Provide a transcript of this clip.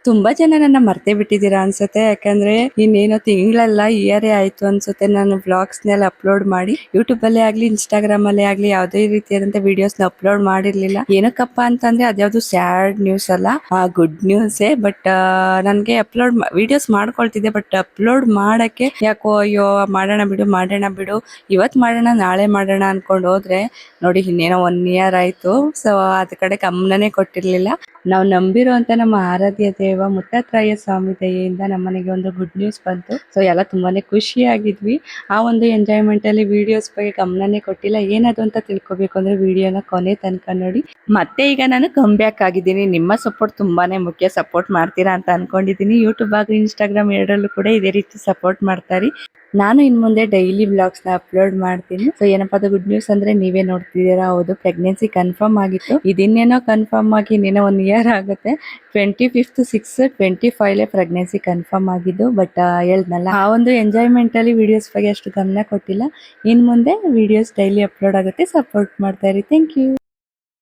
ತುಂಬಾ ಜನ ನನ್ನ ಮರ್ತೇ ಬಿಟ್ಟಿದ್ದೀರಾ ಅನ್ಸುತ್ತೆ. ಯಾಕಂದ್ರೆ ಇನ್ನೇನೋ ತಿಂಗಳಲ್ಲ ಇಯರೇ ಆಯ್ತು ಅನ್ಸುತ್ತೆ ನಾನು ವ್ಲಾಗ್ಸ್ನೆಲ್ಲ ಅಪ್ಲೋಡ್ ಮಾಡಿ. ಯೂಟ್ಯೂಬ್ ಅಲ್ಲೇ ಆಗ್ಲಿ ಇನ್ಸ್ಟಾಗ್ರಾಮ್ ಅಲ್ಲೇ ಆಗ್ಲಿ ಯಾವುದೇ ರೀತಿಯಾದಂತ ವಿಡಿಯೋಸ್ ನ ಅಪ್ಲೋಡ್ ಮಾಡಿರ್ಲಿಲ್ಲ. ಏನಕ್ಕಪ್ಪ ಅಂತಂದ್ರೆ ಅದ್ಯಾವ್ದು ಸ್ಯಾಡ್ ನ್ಯೂಸ್ ಅಲ್ಲ, ಗುಡ್ ನ್ಯೂಸೇ. ಬಟ್ ನನ್ಗೆ ಅಪ್ಲೋಡ್ ವಿಡಿಯೋಸ್ ಮಾಡ್ಕೊಳ್ತಿದ್ದೆ, ಬಟ್ ಅಪ್ಲೋಡ್ ಮಾಡಕ್ಕೆ ಯಾಕೋ ಅಯ್ಯೋ ಮಾಡೋಣ ಬಿಡು ಇವತ್ ಮಾಡೋಣ ನಾಳೆ ಮಾಡೋಣ ಅನ್ಕೊಂಡು ಹೋದ್ರೆ ನೋಡಿ ಇನ್ನೇನೋ 1 ಇಯರ್ ಆಯ್ತು. ಸೊ ಅದ್ ಕಡೆ ಗಮನನೇ ಕೊಟ್ಟಿರ್ಲಿಲ್ಲ. ನಾವು ನಂಬಿರುವಂತ ನಮ್ಮ ಆರಾಧ್ಯ ದೇವ ಮುತ್ತತ್ರಾಯ ಸ್ವಾಮಿ ದಯೆಯಿಂದ ನಮ್ಮನೆಗೆ ಒಂದು ಗುಡ್ ನ್ಯೂಸ್ ಬಂತು. ಸೊ ಎಲ್ಲ ತುಂಬಾನೇ ಖುಷಿಯಾಗಿದ್ವಿ. ಆ ಒಂದು ಎಂಜಾಯ್ಮೆಂಟ್ ಅಲ್ಲಿ ವಿಡಿಯೋಸ್ ಬಗ್ಗೆ ಗಮನನೇ ಕೊಟ್ಟಿಲ್ಲ. ಏನದು ಅಂತ ತಿಳ್ಕೊಬೇಕು ಅಂದ್ರೆ ವಿಡಿಯೋನ ಕೊನೆ ತನಕ ನೋಡಿ. ಮತ್ತೆ ಈಗ ನಾನು ಕಮ್ ಬ್ಯಾಕ್ ಆಗಿದ್ದೀನಿ. ನಿಮ್ಮ ಸಪೋರ್ಟ್ ತುಂಬಾನೇ ಮುಖ್ಯ. ಸಪೋರ್ಟ್ ಮಾಡ್ತೀರಾ ಅಂತ ಅನ್ಕೊಂಡಿದ್ದೀನಿ. ಯೂಟ್ಯೂಬ್ ಹಾಗೂ ಇನ್ಸ್ಟಾಗ್ರಾಮ್ ಎರಡರಲ್ಲೂ ಕೂಡ ಇದೇ ರೀತಿ ಸಪೋರ್ಟ್ ಮಾಡ್ತಾರೆ. ನಾನು ಇನ್ ಮುಂದೆ ಡೈಲಿ ವ್ಲಾಗ್ಸ್ ನ ಅಪ್ಲೋಡ್ ಮಾಡ್ತೀನಿ. ಸೊ ಏನಪ್ಪಾ ಅದು ಗುಡ್ ನ್ಯೂಸ್ ಅಂದ್ರೆ ನೀವೇ ನೋಡ್ತಿದ್ದೀರಾ, ಹೌದು ಪ್ರೆಗ್ನೆನ್ಸಿ ಕನ್ಫರ್ಮ್ ಆಗಿತ್ತು. ಇದಿನ್ನೇನೋ ಕನ್ಫರ್ಮ್ ಆಗಿ ಇನ್ನೇನೋ 1 ಇಯರ್ ಆಗುತ್ತೆ. 25/6/25 ಪ್ರೆಗ್ನೆನ್ಸಿ ಕನ್ಫರ್ಮ್ ಆಗಿದ್ದು. ಬಟ್ ಹೇಳ್ದನಲ್ಲ, ಆ ಒಂದು ಎಂಜಾಯ್ಮೆಂಟ್ ಅಲ್ಲಿ ವಿಡಿಯೋಸ್ ಬಗ್ಗೆ ಅಷ್ಟು ಗಮನ ಕೊಟ್ಟಿಲ್ಲ. ಇನ್ ಮುಂದೆ ವಿಡಿಯೋಸ್ ಡೈಲಿ ಅಪ್ಲೋಡ್ ಆಗುತ್ತೆ. ಸಪೋರ್ಟ್ ಮಾಡ್ತಾ ಇರಿ. Thank you.